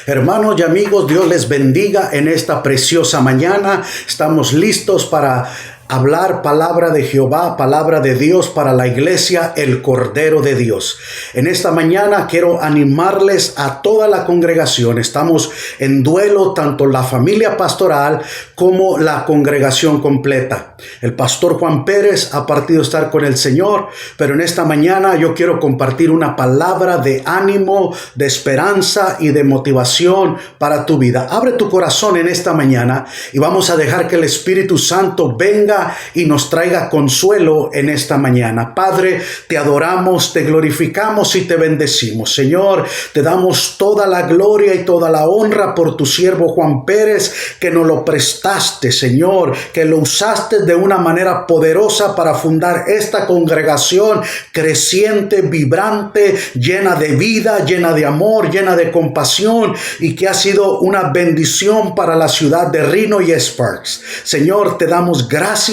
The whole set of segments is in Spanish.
Hermanos y amigos, Dios les bendiga en esta preciosa mañana. Estamos listos para hablar palabra de Jehová, palabra de Dios para la iglesia, el Cordero de Dios. En esta mañana quiero animarles a toda la congregación. Estamos en duelo, tanto la familia pastoral como la congregación completa. El pastor Juan Pérez ha partido a estar con el Señor, pero en esta mañana yo quiero compartir una palabra de ánimo, de esperanza y de motivación para tu vida. Abre tu corazón en esta mañana y vamos a dejar que el Espíritu Santo venga y nos traiga consuelo en esta mañana. Padre, te adoramos, te glorificamos y te bendecimos. Señor, te damos toda la gloria y toda la honra por tu siervo Juan Pérez, que nos lo prestaste, Señor, que lo usaste de una manera poderosa para fundar esta congregación creciente, vibrante, llena de vida, llena de amor, llena de compasión, y que ha sido una bendición para la ciudad de Reno y Sparks. Señor, te damos gracias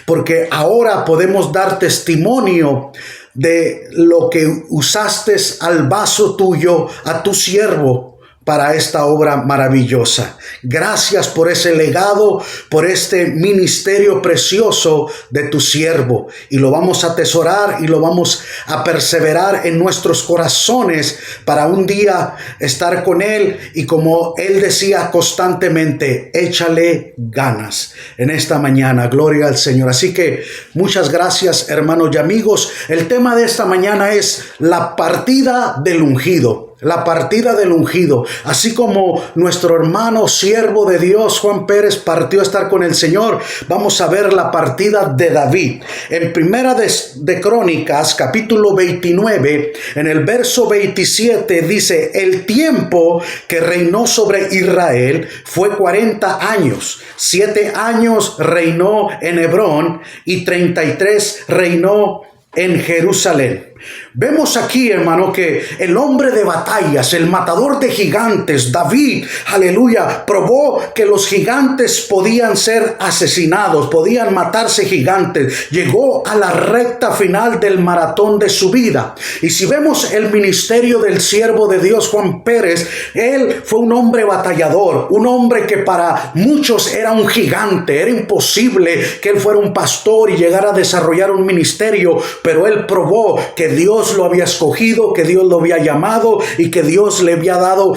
porque ahora podemos dar testimonio de lo que usaste al vaso tuyo, a tu siervo, para esta obra maravillosa. Gracias por ese legado, por este ministerio precioso de tu siervo. Y lo vamos a atesorar y lo vamos a perseverar en nuestros corazones para un día estar con él. Y como él decía constantemente, échale ganas en esta mañana. Gloria al Señor. Así que muchas gracias, hermanos y amigos. El tema de esta mañana es la partida del ungido. La partida del ungido. Así como nuestro hermano siervo de Dios Juan Pérez partió a estar con el Señor, vamos a ver la partida de David. En Primera de Crónicas, capítulo 29, en el verso 27 dice: el tiempo que reinó sobre Israel fue 40 años. 7 años reinó en Hebrón y 33 reinó en Jerusalén. Vemos aquí, hermano, que el hombre de batallas, el matador de gigantes, David, aleluya, probó que los gigantes podían ser asesinados, podían matarse gigantes. Llegó a la recta final del maratón de su vida. Y si vemos el ministerio del siervo de Dios Juan Pérez, él fue un hombre batallador, un hombre que para muchos era un gigante. Era imposible que él fuera un pastor y llegara a desarrollar un ministerio, pero él probó que Dios lo había escogido, que Dios lo había llamado y que Dios le había dado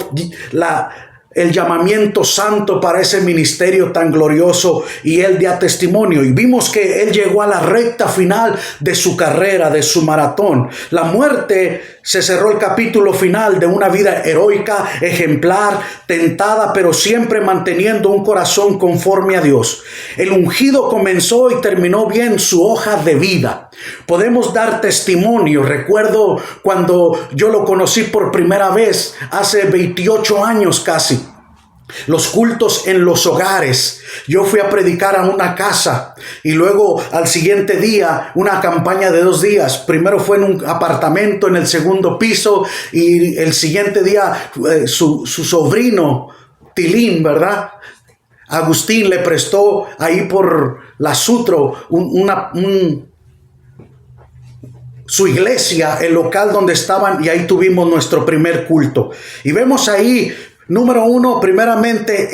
el llamamiento santo para ese ministerio tan glorioso, y él da testimonio. Y vimos que él llegó a la recta final de su carrera, de su maratón. La muerte se cerró el capítulo final de una vida heroica, ejemplar, tentada, pero siempre manteniendo un corazón conforme a Dios. El ungido comenzó y terminó bien su hoja de vida. Podemos dar testimonio. Recuerdo cuando yo lo conocí por primera vez, hace 28 años casi. Los cultos en los hogares. Yo fui a predicar a una casa y luego al siguiente día una campaña de 2 días. Primero fue en un apartamento en el segundo piso, y el siguiente día su sobrino Tilín, ¿verdad? Agustín le prestó ahí por la Sutro su iglesia, el local donde estaban, y ahí tuvimos nuestro primer culto. Y vemos ahí, número 1, primeramente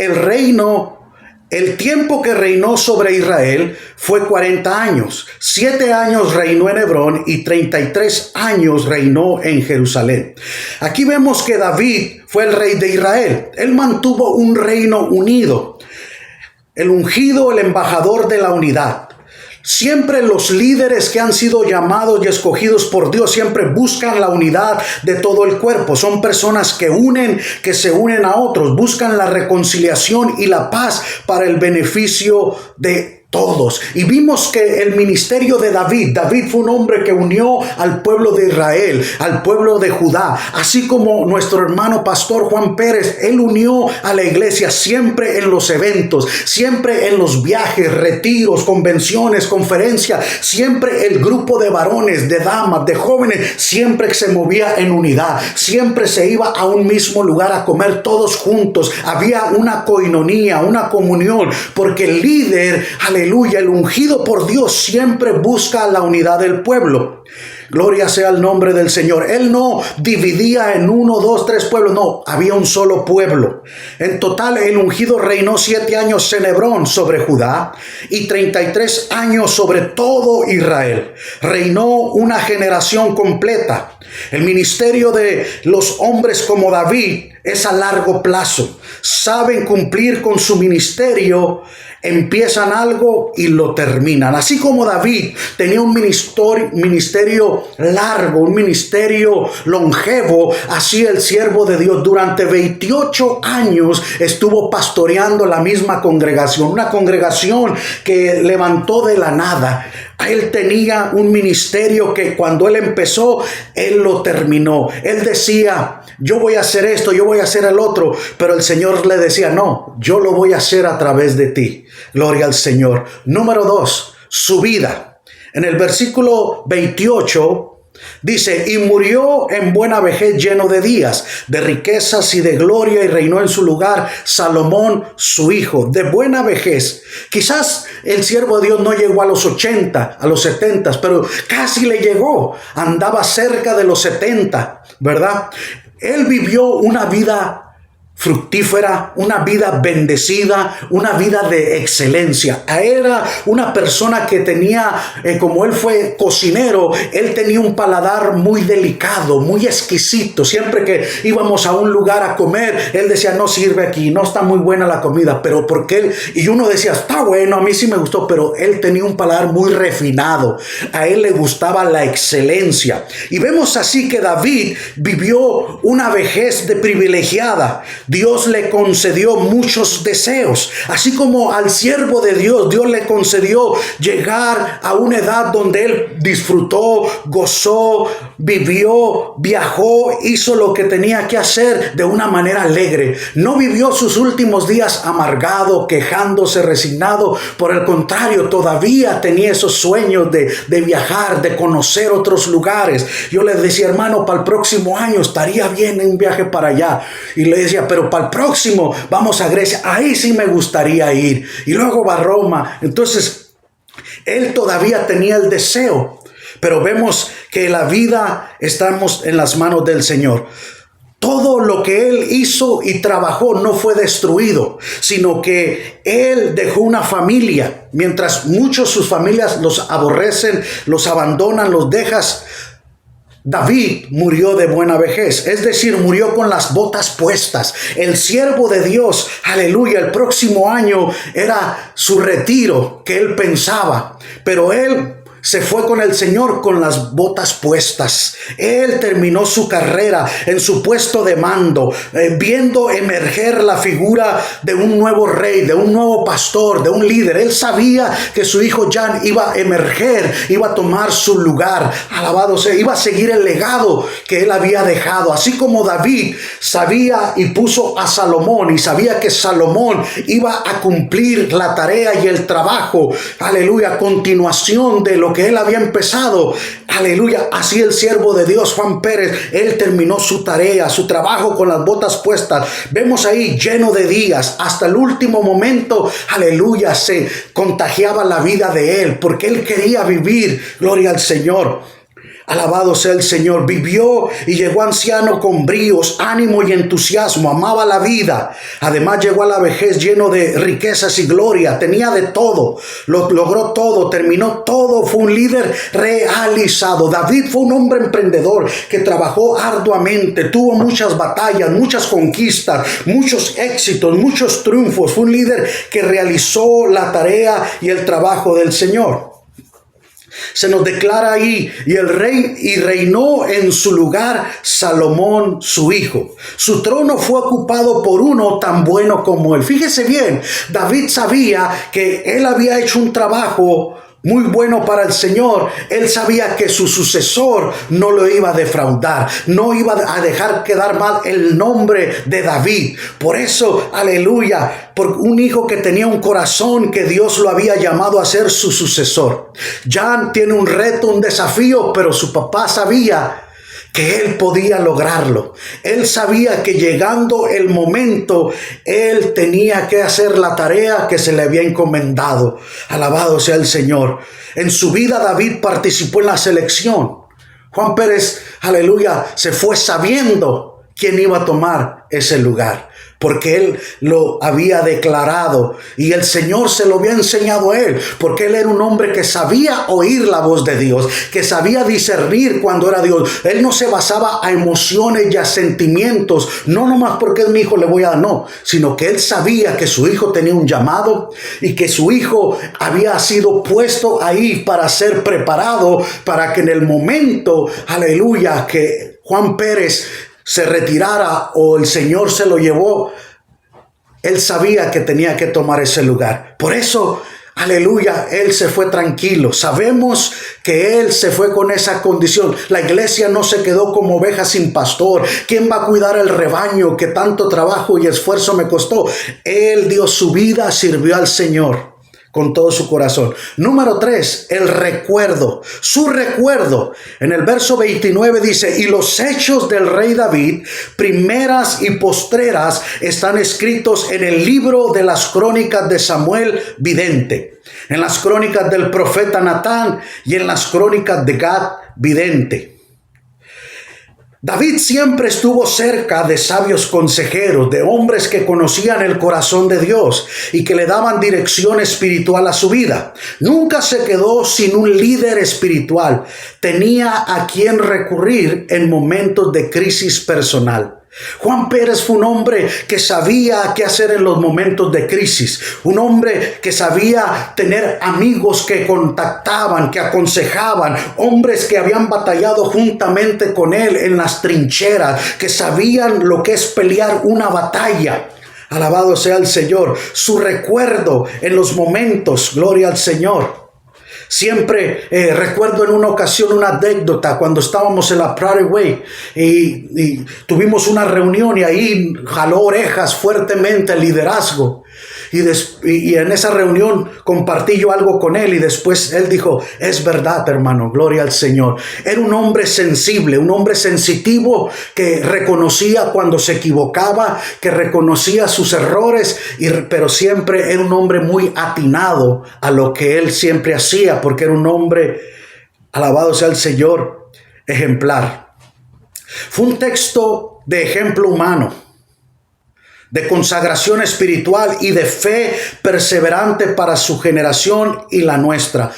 el tiempo que reinó sobre Israel fue 40 años. 7 años reinó en Hebrón y 33 años reinó en Jerusalén. Aquí vemos que David fue el rey de Israel. Él mantuvo un reino unido. El ungido, el embajador de la unidad. Siempre los líderes que han sido llamados y escogidos por Dios siempre buscan la unidad de todo el cuerpo. Son personas que se unen a otros, buscan la reconciliación y la paz para el beneficio de todos. Y vimos que el ministerio de David fue un hombre que unió al pueblo de Israel, al pueblo de Judá, así como nuestro hermano pastor Juan Pérez. Él unió a la iglesia siempre en los eventos, siempre en los viajes, retiros, convenciones, conferencias, siempre el grupo de varones, de damas, de jóvenes, siempre se movía en unidad, siempre se iba a un mismo lugar a comer todos juntos. Había una coinonía, una comunión, porque el líder, aleluya, el ungido por Dios siempre busca la unidad del pueblo. Gloria sea el nombre del Señor. Él no dividía en 1, 2, 3 pueblos. No, había un solo pueblo. En total, el ungido reinó 7 años en Hebrón sobre Judá y 33 años sobre todo Israel. Reinó una generación completa. El ministerio de los hombres como David es a largo plazo. Saben cumplir con su ministerio, empiezan algo y lo terminan. Así como David tenía un ministerio largo, un ministerio longevo, así el siervo de Dios durante 28 años estuvo pastoreando la misma congregación, una congregación que levantó de la nada. Él tenía un ministerio que cuando él empezó, él lo terminó. Él decía, yo voy a hacer esto, yo voy a hacer el otro, pero el Señor le decía, no, yo lo voy a hacer a través de ti. Gloria al Señor. Número 2, su vida. En el versículo 28 dice, y murió en buena vejez lleno de días, de riquezas y de gloria, y reinó en su lugar Salomón su hijo, de buena vejez. Quizás el siervo de Dios no llegó a los 80, a los 70, pero casi le llegó. Andaba cerca de los 70, ¿verdad? Él vivió una vida fructífera, una vida bendecida, una vida de excelencia. Era una persona que tenía, como él fue cocinero, él tenía un paladar muy delicado, muy exquisito. Siempre que íbamos a un lugar a comer, él decía, no sirve aquí, no está muy buena la comida, pero porque él, y uno decía, está bueno, a mí sí me gustó, pero él tenía un paladar muy refinado. A él le gustaba la excelencia. Y vemos así que David vivió una vejez de privilegiada. Dios le concedió muchos deseos, así como al siervo de Dios, Dios le concedió llegar a una edad donde él disfrutó, gozó, vivió, viajó, hizo lo que tenía que hacer de una manera alegre. No vivió sus últimos días amargado, quejándose, resignado. Por el contrario, todavía tenía esos sueños de viajar, de conocer otros lugares. Yo le decía, hermano, para el próximo año estaría bien un viaje para allá. Y le decía, pero para el próximo vamos a Grecia, ahí sí me gustaría ir. Y luego va a Roma. Entonces, él todavía tenía el deseo. Pero vemos que la vida estamos en las manos del Señor. Todo lo que él hizo y trabajó no fue destruido, sino que él dejó una familia. Mientras muchos sus familias los aborrecen, los abandonan, los dejas, David murió de buena vejez, es decir, murió con las botas puestas. El siervo de Dios, aleluya, el próximo año era su retiro que él pensaba, pero él se fue con el Señor con las botas puestas. Él terminó su carrera en su puesto de mando, viendo emerger la figura de un nuevo rey, de un nuevo pastor, de un líder. Él sabía que su hijo Jan iba a emerger, iba a tomar su lugar. Alabado sea, iba a seguir el legado que él había dejado. Así como David sabía y puso a Salomón y sabía que Salomón iba a cumplir la tarea y el trabajo, aleluya, a continuación de lo que él había empezado, aleluya, así el siervo de Dios Juan Pérez, él terminó su tarea, su trabajo con las botas puestas. Vemos ahí lleno de días, hasta el último momento, aleluya, se contagiaba la vida de él, porque él quería vivir, gloria al Señor. Alabado sea el Señor. Vivió y llegó anciano con bríos, ánimo y entusiasmo. Amaba la vida. Además llegó a la vejez lleno de riquezas y gloria. Tenía de todo. Logró todo. Terminó todo. Fue un líder realizado. David fue un hombre emprendedor que trabajó arduamente. Tuvo muchas batallas, muchas conquistas, muchos éxitos, muchos triunfos. Fue un líder que realizó la tarea y el trabajo del Señor. Se nos declara ahí, y el rey y reinó en su lugar Salomón su hijo. Su trono fue ocupado por uno tan bueno como él. Fíjese bien, David sabía que él había hecho un trabajo muy bueno para el Señor. Él sabía que su sucesor no lo iba a defraudar, no iba a dejar quedar mal el nombre de David. Por eso, aleluya, por un hijo que tenía un corazón que Dios lo había llamado a ser su sucesor. Jan tiene un reto, un desafío, pero su papá sabía que él podía lograrlo. Él sabía que llegando el momento, él tenía que hacer la tarea que se le había encomendado. Alabado sea el Señor. En su vida David participó en la selección. Juan Pérez, aleluya, se fue sabiendo quién iba a tomar ese lugar, porque él lo había declarado y el Señor se lo había enseñado a él, porque él era un hombre que sabía oír la voz de Dios, que sabía discernir cuando era Dios. Él no se basaba a emociones y a sentimientos, no nomás porque es mi hijo le voy a dar, no, sino que él sabía que su hijo tenía un llamado y que su hijo había sido puesto ahí para ser preparado, para que en el momento, aleluya, que Juan Pérez se retirara o el Señor se lo llevó, él sabía que tenía que tomar ese lugar. Por eso, aleluya, él se fue tranquilo. Sabemos que él se fue con esa condición. La iglesia no se quedó como oveja sin pastor. ¿Quién va a cuidar el rebaño que tanto trabajo y esfuerzo me costó? Él dio su vida, sirvió al Señor con todo su corazón. Número 3, el recuerdo. Su recuerdo. En el verso 29 dice, y los hechos del rey David, primeras y postreras, están escritos en el libro de las crónicas de Samuel vidente, en las crónicas del profeta Natán y en las crónicas de Gad vidente. David siempre estuvo cerca de sabios consejeros, de hombres que conocían el corazón de Dios y que le daban dirección espiritual a su vida. Nunca se quedó sin un líder espiritual. Tenía a quien recurrir en momentos de crisis personal. Juan Pérez fue un hombre que sabía qué hacer en los momentos de crisis, un hombre que sabía tener amigos que contactaban, que aconsejaban, hombres que habían batallado juntamente con él en las trincheras, que sabían lo que es pelear una batalla. Alabado sea el Señor. Su recuerdo en los momentos, gloria al Señor. Siempre recuerdo en una ocasión una anécdota cuando estábamos en la Prairie Way y tuvimos una reunión y ahí jaló orejas fuertemente el liderazgo. Y en esa reunión compartí yo algo con él y después él dijo, es verdad, hermano, gloria al Señor. Era un hombre sensible, un hombre sensitivo que reconocía cuando se equivocaba, que reconocía sus errores, pero siempre era un hombre muy atinado a lo que él siempre hacía, porque era un hombre, alabado sea el Señor, ejemplar. Fue un texto de ejemplo humano, de consagración espiritual y de fe perseverante para su generación y la nuestra.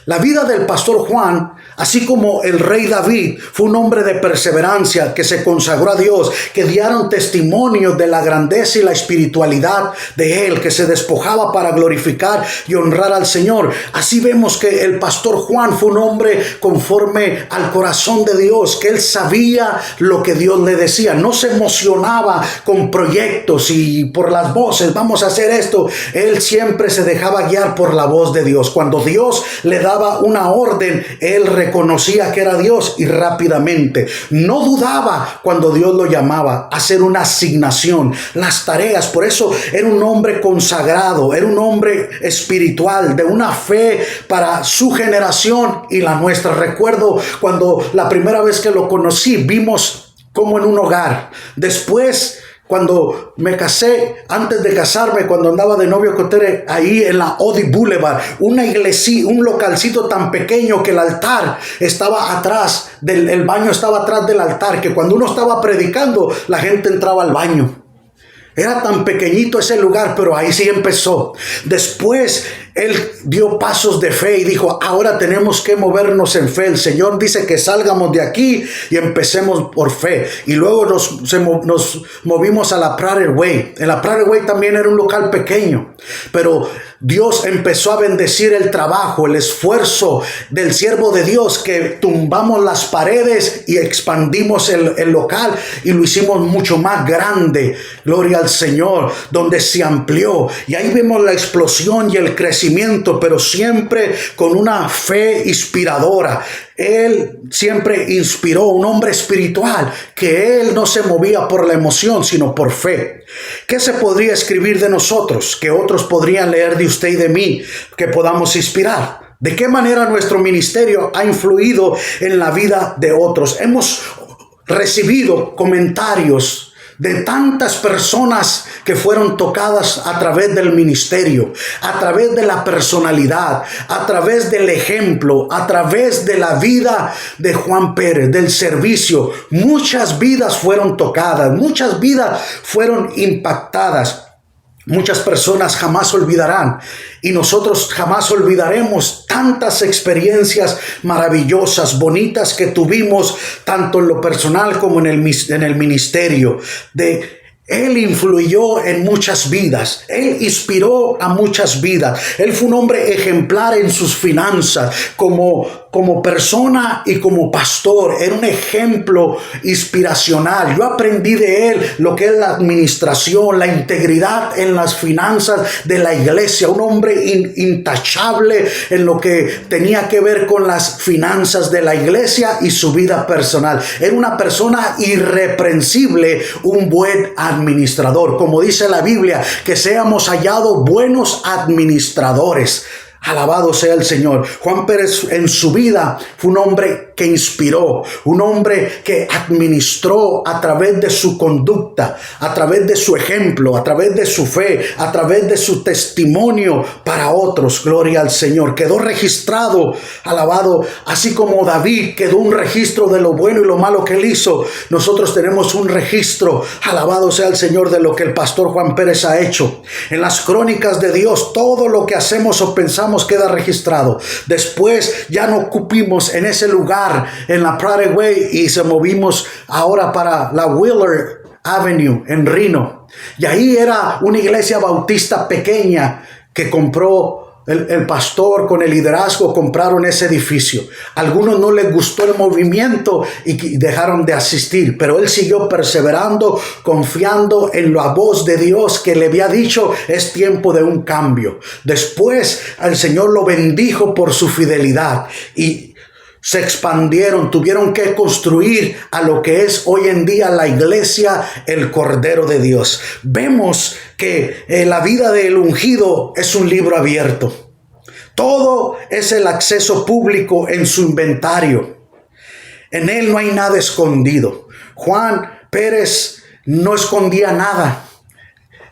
La vida del pastor Juan, así como el rey David, fue un hombre de perseverancia que se consagró a Dios, que dieron testimonio de la grandeza y la espiritualidad de él, que se despojaba para glorificar y honrar al Señor. Así vemos que el pastor Juan fue un hombre conforme al corazón de Dios, que él sabía lo que Dios le decía. No se emocionaba con proyectos y por las voces, vamos a hacer esto. Él siempre se dejaba guiar por la voz de Dios. Cuando Dios le daba una orden, él reconocía que era Dios y rápidamente no dudaba cuando Dios lo llamaba a hacer una asignación, las tareas. Por eso era un hombre consagrado, era un hombre espiritual, de una fe para su generación y la nuestra. Recuerdo cuando la primera vez que lo conocí, vimos como en un hogar. Después, cuando me casé, antes de casarme, cuando andaba de novio con Tere, ahí en la Odi Boulevard, una iglesia, un localcito tan pequeño que el altar estaba atrás, el baño estaba atrás del altar, que cuando uno estaba predicando, la gente entraba al baño. Era tan pequeñito ese lugar, pero ahí sí empezó. Después él dio pasos de fe y dijo, ahora tenemos que movernos en fe. El Señor dice que salgamos de aquí y empecemos por fe. Y luego nos movimos a la Prairie Way. En la Prairie Way también era un local pequeño, pero Dios empezó a bendecir el trabajo, el esfuerzo del siervo de Dios, que tumbamos las paredes y expandimos el local y lo hicimos mucho más grande. Gloria al Señor, donde se amplió. Y ahí vemos la explosión y el crecimiento, pero siempre con una fe inspiradora. Él siempre inspiró, un hombre espiritual, que él no se movía por la emoción, sino por fe. ¿Qué se podría escribir de nosotros que otros podrían leer de usted y de mí, que podamos inspirar? ¿De qué manera nuestro ministerio ha influido en la vida de otros? Hemos recibido comentarios de tantas personas que fueron tocadas a través del ministerio, a través de la personalidad, a través del ejemplo, a través de la vida de Juan Pérez, del servicio. Muchas vidas fueron tocadas, muchas vidas fueron impactadas. Muchas personas jamás olvidarán y nosotros jamás olvidaremos tantas experiencias maravillosas, bonitas que tuvimos tanto en lo personal como en el ministerio. Él influyó en muchas vidas. Él inspiró a muchas vidas. Él fue un hombre ejemplar en sus finanzas como persona y como pastor. Era un ejemplo inspiracional. Yo aprendí de él lo que es la administración, la integridad en las finanzas de la iglesia. Un hombre intachable en lo que tenía que ver con las finanzas de la iglesia y su vida personal. Era una persona irreprensible, un buen administrador. Como dice la Biblia, que seamos hallados buenos administradores. Alabado sea el Señor. Juan Pérez en su vida fue un hombre que inspiró, un hombre que administró a través de su conducta, a través de su ejemplo, a través de su fe, a través de su testimonio para otros. Gloria al Señor. Quedó registrado, alabado, así como David quedó un registro de lo bueno y lo malo que él hizo. Nosotros tenemos un registro, alabado sea el Señor, de lo que el pastor Juan Pérez ha hecho. En las crónicas de Dios, todo lo que hacemos o pensamos queda registrado. Después ya no ocupimos en ese lugar en la Prairie Way y se movimos ahora para la Wheeler Avenue en Reno. Y ahí era una iglesia bautista pequeña que compró el pastor con el liderazgo. Compraron ese edificio. A algunos no les gustó el movimiento y dejaron de asistir, pero él siguió perseverando, confiando en la voz de Dios que le había dicho: es tiempo de un cambio. Después el Señor lo bendijo por su fidelidad y se expandieron, tuvieron que construir a lo que es hoy en día la iglesia, el Cordero de Dios. Vemos que la vida del ungido es un libro abierto. Todo es el acceso público en su inventario. En él no hay nada escondido. Juan Pérez no escondía nada.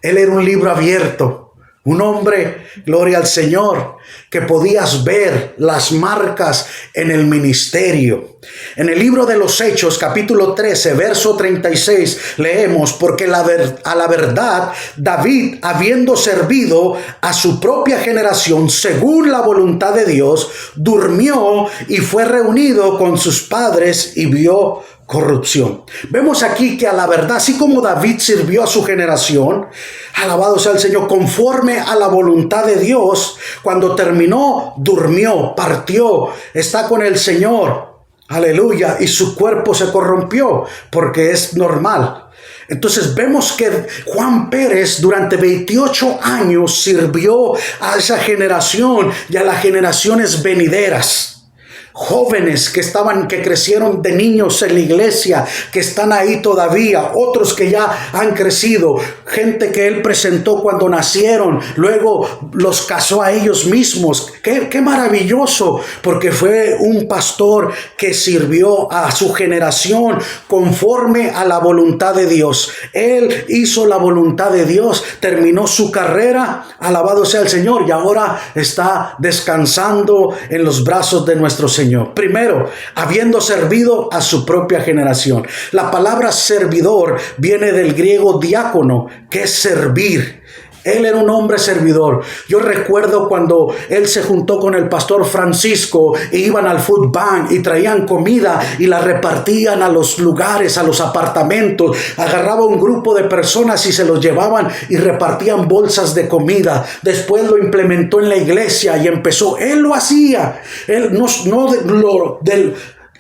Él era un libro abierto. Un hombre, gloria al Señor, que podías ver las marcas en el ministerio. En el libro de los Hechos, capítulo 13, verso 36, leemos: porque a la verdad, David, habiendo servido a su propia generación según la voluntad de Dios, durmió y fue reunido con sus padres y vio corrupción. Vemos aquí que a la verdad, así como David sirvió a su generación, alabado sea el Señor, conforme a la voluntad de Dios, cuando terminó, durmió, partió, está con el Señor, aleluya, y su cuerpo se corrompió, porque es normal. Entonces vemos que Juan Pérez durante 28 años sirvió a esa generación y a las generaciones venideras. Jóvenes que crecieron de niños en la iglesia, que están ahí todavía, otros que ya han crecido, gente que él presentó cuando nacieron, luego los casó a ellos mismos. Qué maravilloso, porque fue un pastor que sirvió a su generación conforme a la voluntad de Dios. Él hizo la voluntad de Dios, terminó su carrera, alabado sea el Señor, y ahora está descansando en los brazos de nuestro Señor. Primero, habiendo servido a su propia generación. La palabra servidor viene del griego diácono, que es servir. Él era un hombre servidor. Yo recuerdo cuando él se juntó con el pastor Francisco e iban al food bank y traían comida y la repartían a los lugares, a los apartamentos. Agarraba un grupo de personas y se los llevaban y repartían bolsas de comida. Después lo implementó en la iglesia y empezó. Él lo hacía. Él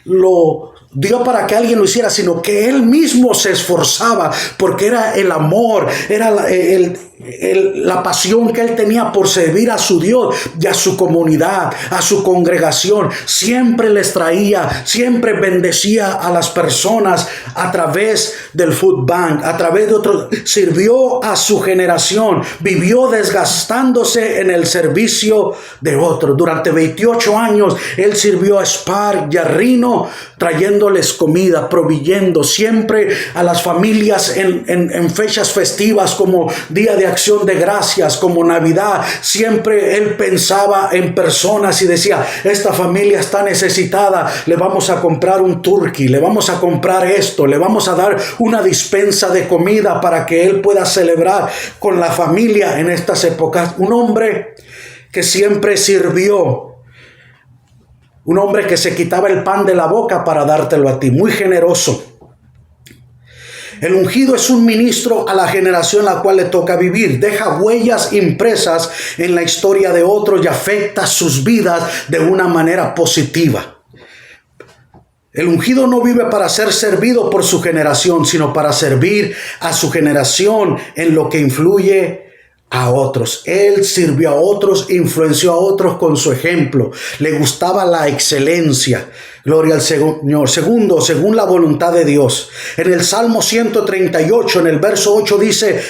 lo dio para que alguien lo hiciera, sino que él mismo se esforzaba, porque era el amor, era la pasión que él tenía por servir a su Dios y a su comunidad, a su congregación. Siempre les traía, siempre bendecía a las personas a través del food bank, a través de otros. Sirvió a su generación, vivió desgastándose en el servicio de otros. Durante 28 años él sirvió a Spar y a Reno, trayendo trayéndoles comida, proveyendo siempre a las familias en fechas festivas como Día de Acción de Gracias, como Navidad. Siempre él pensaba en personas y decía, esta familia está necesitada, le vamos a comprar un turkey, le vamos a comprar esto, le vamos a dar una dispensa de comida para que él pueda celebrar con la familia en estas épocas. Un hombre que siempre sirvió. Un hombre que se quitaba el pan de la boca para dártelo a ti, muy generoso. El ungido es un ministro a la generación a la cual le toca vivir. Deja huellas impresas en la historia de otros y afecta sus vidas de una manera positiva. El ungido no vive para ser servido por su generación, sino para servir a su generación en lo que influye a otros. Él sirvió a otros, influenció a otros con su ejemplo. Le gustaba la excelencia. Gloria al Señor. Segundo, según la voluntad de Dios. En el Salmo 138, en el verso 8 dice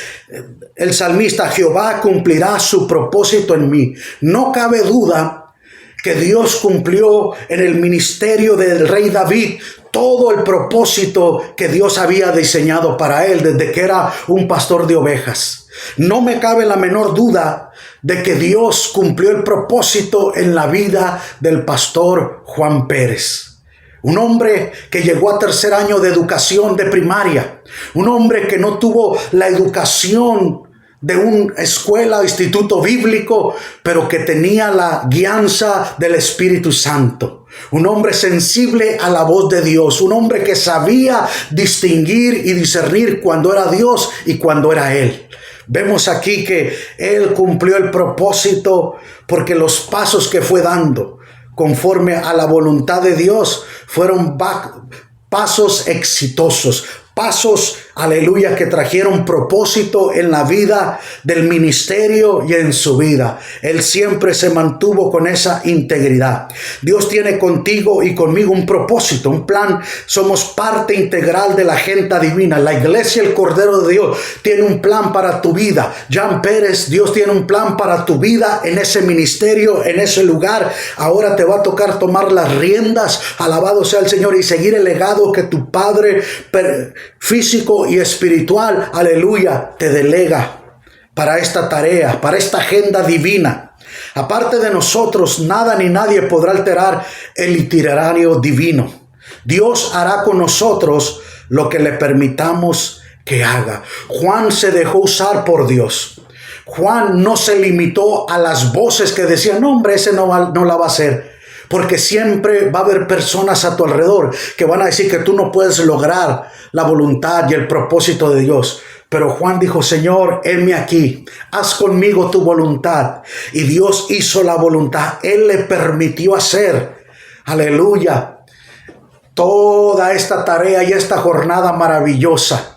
el salmista, Jehová cumplirá su propósito en mí. No cabe duda que Dios cumplió en el ministerio del rey David todo el propósito que Dios había diseñado para él desde que era un pastor de ovejas. No me cabe la menor duda de que Dios cumplió el propósito en la vida del pastor Juan Pérez. Un hombre que llegó a tercer año de educación de primaria. Un hombre que no tuvo la educación de una escuela o instituto bíblico, pero que tenía la guianza del Espíritu Santo. Un hombre sensible a la voz de Dios. Un hombre que sabía distinguir y discernir cuando era Dios y cuando era él. Vemos aquí que él cumplió el propósito porque los pasos que fue dando conforme a la voluntad de Dios fueron pasos exitosos. Pasos, aleluya, que trajeron propósito en la vida del ministerio y en su vida. Él siempre se mantuvo con esa integridad. Dios tiene contigo y conmigo un propósito, un plan. Somos parte integral de la agenda divina. La iglesia, el Cordero de Dios, tiene un plan para tu vida. Jan Pérez, Dios tiene un plan para tu vida en ese ministerio, en ese lugar. Ahora te va a tocar tomar las riendas, alabado sea el Señor, y seguir el legado que tu Padre físico y espiritual, aleluya, te delega para esta tarea, para esta agenda divina. Aparte de nosotros, nada ni nadie podrá alterar el itinerario divino. Dios hará con nosotros lo que le permitamos que haga. Juan se dejó usar por Dios. Juan no se limitó a las voces que decían, no hombre, ese no la va a hacer. Porque siempre va a haber personas a tu alrededor que van a decir que tú no puedes lograr la voluntad y el propósito de Dios. Pero Juan dijo, Señor, heme aquí, haz conmigo tu voluntad. Y Dios hizo la voluntad. Él le permitió hacer, aleluya, toda esta tarea y esta jornada maravillosa.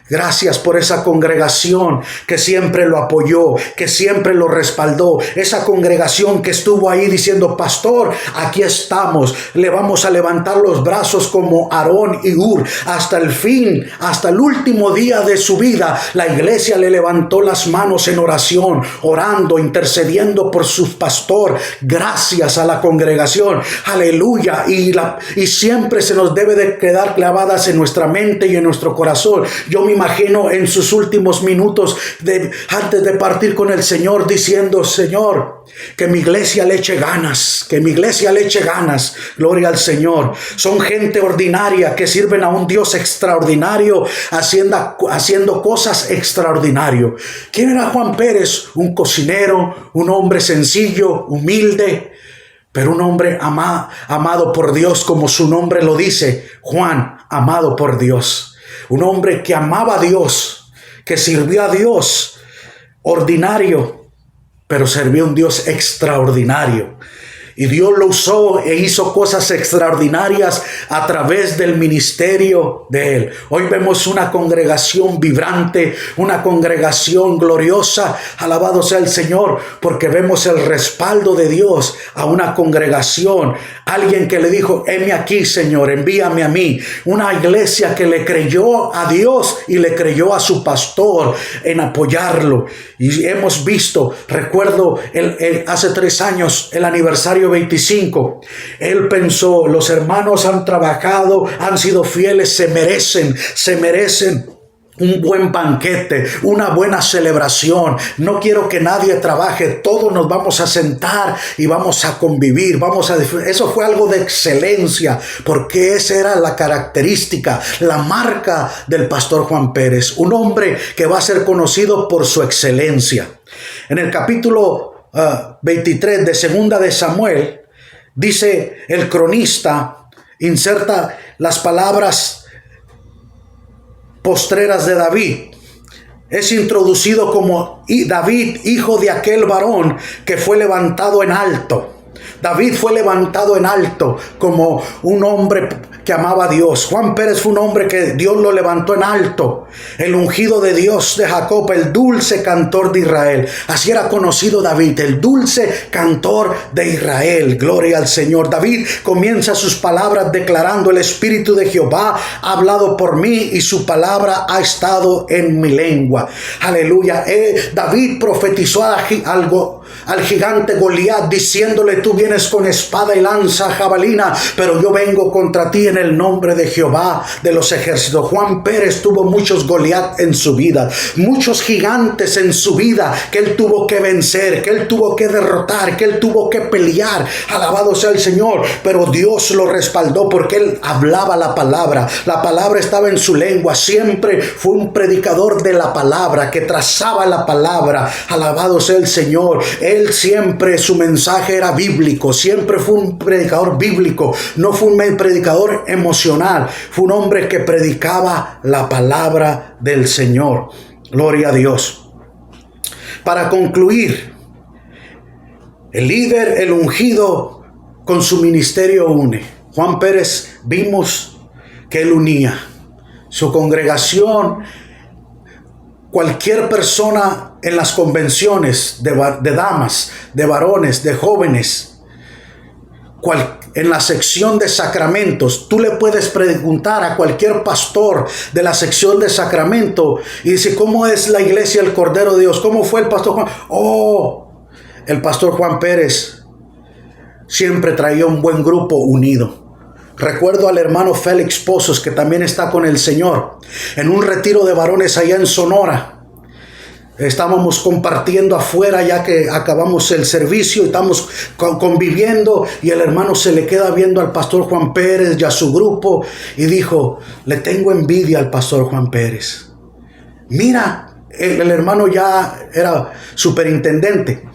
Gracias por esa congregación que siempre lo apoyó, que siempre lo respaldó. Esa congregación que estuvo ahí diciendo, pastor, aquí estamos. Le vamos a levantar los brazos como Aarón y Hur. Hasta el fin, hasta el último día de su vida, la iglesia le levantó las manos en oración, orando, intercediendo por su pastor. Gracias a la congregación. Aleluya. Y siempre se nos debe de quedar clavadas en nuestra mente y en nuestro corazón. Yo me imagino en sus últimos minutos antes de partir con el Señor diciendo, Señor, que mi iglesia le eche ganas, que mi iglesia le eche ganas. Gloria al Señor. Son gente ordinaria que sirven a un Dios extraordinario, haciendo cosas extraordinarias. ¿Quién era Juan Pérez? Un cocinero, un hombre sencillo, humilde, pero un hombre amado por Dios, como su nombre lo dice, Juan, amado por Dios. Un hombre que amaba a Dios, que sirvió a Dios, ordinario, pero sirvió a un Dios extraordinario. Y Dios lo usó e hizo cosas extraordinarias a través del ministerio de él. Hoy vemos una congregación vibrante, una congregación gloriosa. Alabado sea el Señor, porque vemos el respaldo de Dios a una congregación. Alguien que le dijo, heme aquí, Señor, envíame a mí. Una iglesia que le creyó a Dios y le creyó a su pastor en apoyarlo. Y hemos visto, recuerdo hace 3 años, el aniversario aniversario 25, él pensó, los hermanos han trabajado, han sido fieles, se merecen un buen banquete, una buena celebración. No quiero que nadie trabaje, todos nos vamos a sentar y vamos a convivir, eso fue algo de excelencia, porque esa era la característica, la marca del pastor Juan Pérez, un hombre que va a ser conocido por su excelencia. En el capítulo 23 de Segunda de Samuel, dice el cronista, inserta las palabras postreras de David. Es introducido como David, hijo de aquel varón que fue levantado en alto. David fue levantado en alto como un hombre que amaba a Dios. Juan Pérez fue un hombre que Dios lo levantó en alto. El ungido de Dios de Jacob, el dulce cantor de Israel. Así era conocido David, el dulce cantor de Israel. Gloria al Señor. David comienza sus palabras declarando: el Espíritu de Jehová ha hablado por mí y su palabra ha estado en mi lengua. Aleluya. David profetizó al gigante Goliat, diciéndole: tú vienes con espada y lanza, jabalina, pero yo vengo contra ti en el nombre de Jehová de los ejércitos. Juan Pérez tuvo muchos Goliat en su vida, muchos gigantes en su vida que él tuvo que vencer, que él tuvo que derrotar, que él tuvo que pelear. Alabado sea el Señor. Pero Dios lo respaldó porque él hablaba la palabra estaba en su lengua. Siempre fue un predicador de la palabra, que trazaba la palabra. Alabado sea el Señor. Él siempre, su mensaje era bíblico, siempre fue un predicador bíblico, no fue un predicador emocional, fue un hombre que predicaba la palabra del Señor. Gloria a Dios. Para concluir, el líder, el ungido, con su ministerio une. Juan Pérez, vimos que él unía su congregación. Cualquier persona en las convenciones de damas, de varones, de jóvenes, en la sección de sacramentos, tú le puedes preguntar a cualquier pastor de la sección de sacramento y dice: ¿cómo es la iglesia del Cordero de Dios? ¿Cómo fue el pastor Juan? El pastor Juan Pérez siempre traía un buen grupo unido. Recuerdo al hermano Félix Pozos, que también está con el Señor, en un retiro de varones allá en Sonora. Estábamos compartiendo afuera ya que acabamos el servicio y estamos conviviendo, y el hermano se le queda viendo al pastor Juan Pérez y a su grupo y dijo: le tengo envidia al pastor Juan Pérez. Mira, el hermano ya era superintendente,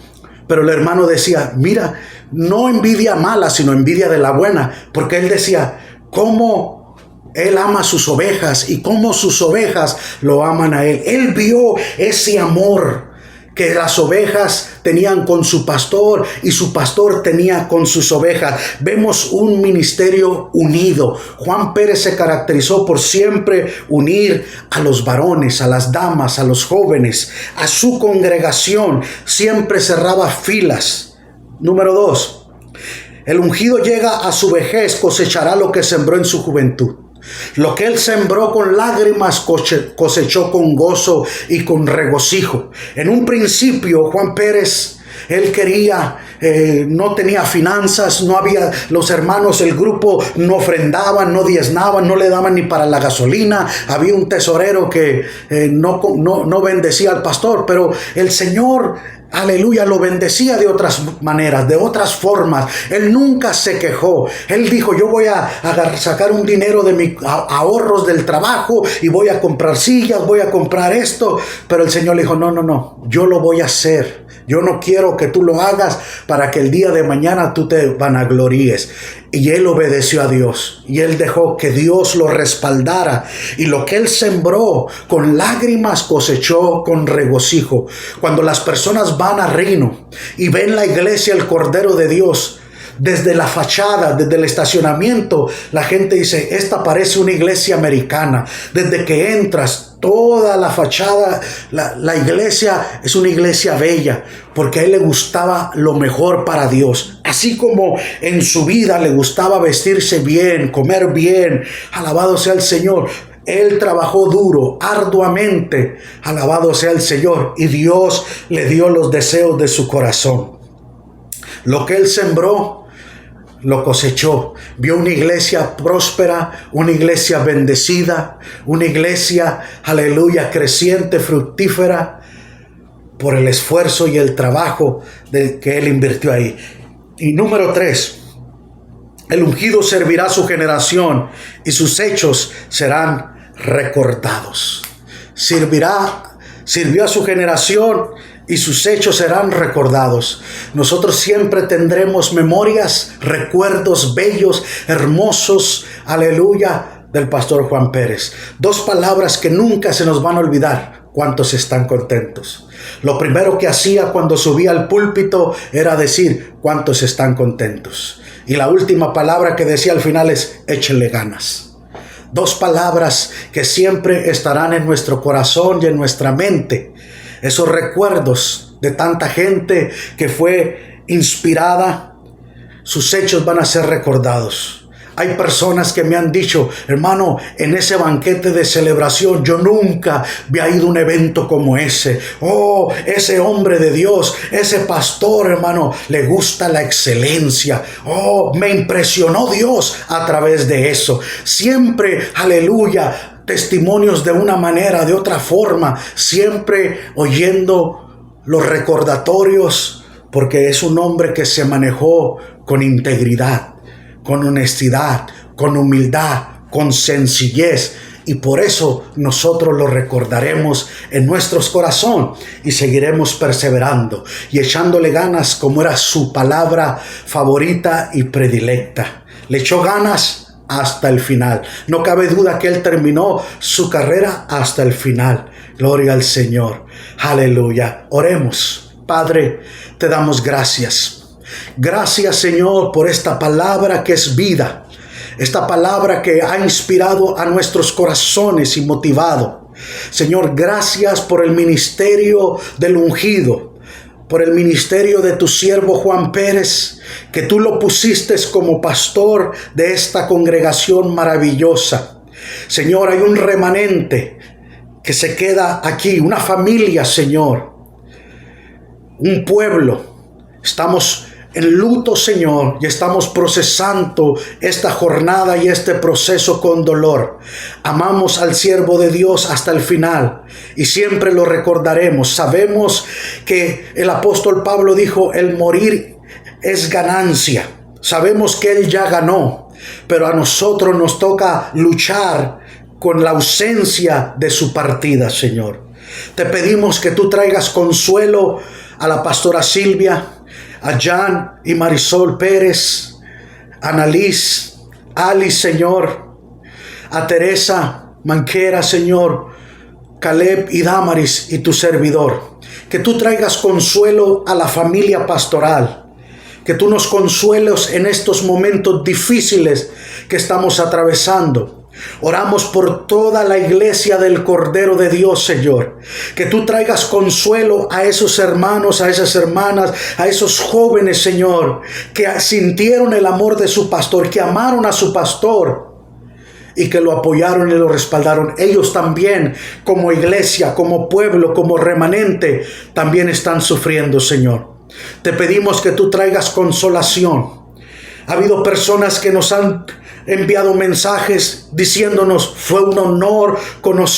pero el hermano decía: mira, no envidia mala, sino envidia de la buena, porque él decía cómo él ama a sus ovejas y cómo sus ovejas lo aman a él. Él vio ese amor que las ovejas tenían con su pastor y su pastor tenía con sus ovejas. Vemos un ministerio unido. Juan Pérez se caracterizó por siempre unir a los varones, a las damas, a los jóvenes, a su congregación. Siempre cerraba filas. Número 2. El ungido llega a su vejez, cosechará lo que sembró en su juventud. Lo que él sembró con lágrimas cosechó con gozo y con regocijo. En un principio, Juan Pérez, él quería, no tenía finanzas, no había, los hermanos, el grupo no ofrendaban, no diezmaban, no le daban ni para la gasolina. Había un tesorero que no bendecía al pastor, pero el Señor, aleluya, lo bendecía de otras maneras, de otras formas. Él nunca se quejó. Él dijo: yo voy a sacar un dinero de mis ahorros del trabajo y voy a comprar sillas, voy a comprar esto. Pero el Señor le dijo: no, yo lo voy a hacer. Yo no quiero que tú lo hagas para que el día de mañana tú te vanagloríes. Y él obedeció a Dios y él dejó que Dios lo respaldara, y lo que él sembró con lágrimas cosechó con regocijo. Cuando las personas van a Rino y ven la iglesia el Cordero de Dios, desde la fachada, desde el estacionamiento, la gente dice: esta parece una iglesia americana. Desde que entras, toda la fachada, la iglesia es una iglesia bella, porque a él le gustaba lo mejor para Dios. Así como en su vida le gustaba vestirse bien, comer bien, alabado sea el Señor. Él trabajó duro, arduamente, alabado sea el Señor, y Dios le dio los deseos de su corazón. Lo que él sembró lo cosechó. Vio una iglesia próspera, una iglesia bendecida, una iglesia, aleluya, creciente, fructífera, por el esfuerzo y el trabajo que él invirtió ahí. Y número 3, el ungido servirá a su generación y sus hechos serán recordados. Sirvió a su generación y sus hechos serán recordados. Nosotros siempre tendremos memorias, recuerdos bellos, hermosos, aleluya, del pastor Juan Pérez. 2 palabras que nunca se nos van a olvidar. ¿Cuántos están contentos? Lo primero que hacía cuando subía al púlpito era decir, ¿cuántos están contentos? Y la última palabra que decía al final es, échenle ganas. 2 palabras que siempre estarán en nuestro corazón y en nuestra mente. Esos recuerdos de tanta gente que fue inspirada, sus hechos van a ser recordados. Hay personas que me han dicho, hermano, en ese banquete de celebración yo nunca había ido a un evento como ese. Oh, ese hombre de Dios, ese pastor, hermano, le gusta la excelencia. Oh, me impresionó Dios a través de eso. Siempre, aleluya, testimonios de una manera, de otra forma, siempre oyendo los recordatorios, porque es un hombre que se manejó con integridad, con honestidad, con humildad, con sencillez. Y por eso nosotros lo recordaremos en nuestros corazones y seguiremos perseverando y echándole ganas como era su palabra favorita y predilecta. Le echó ganas hasta el final. No cabe duda que él terminó su carrera hasta el final. Gloria al Señor. Aleluya. Oremos. Padre, te damos gracias. Gracias, Señor, por esta palabra que es vida. Esta palabra que ha inspirado a nuestros corazones y motivado. Señor, gracias por el ministerio del ungido, por el ministerio de tu siervo Juan Pérez, que tú lo pusiste como pastor de esta congregación maravillosa. Señor, hay un remanente que se queda aquí, una familia, Señor, un pueblo. Estamos en luto, Señor, y estamos procesando esta jornada y este proceso con dolor. Amamos al siervo de Dios hasta el final y siempre lo recordaremos. Sabemos que el apóstol Pablo dijo, el morir es ganancia. Sabemos que él ya ganó, pero a nosotros nos toca luchar con la ausencia de su partida, Señor. Te pedimos que tú traigas consuelo a la pastora Silvia, a Jan y Marisol Pérez, a Annalise, Ali, Señor, a Teresa Manquera, Señor, Caleb y Damaris y tu servidor. Que tú traigas consuelo a la familia pastoral. Que tú nos consueles en estos momentos difíciles que estamos atravesando. Oramos por toda la iglesia del Cordero de Dios, Señor. Que tú traigas consuelo a esos hermanos, a esas hermanas, a esos jóvenes, Señor, que sintieron el amor de su pastor, que amaron a su pastor y que lo apoyaron y lo respaldaron. Ellos también, como iglesia, como pueblo, como remanente, también están sufriendo, Señor. Te pedimos que tú traigas consolación. Ha habido personas que nos han enviado mensajes diciéndonos, fue un honor conocer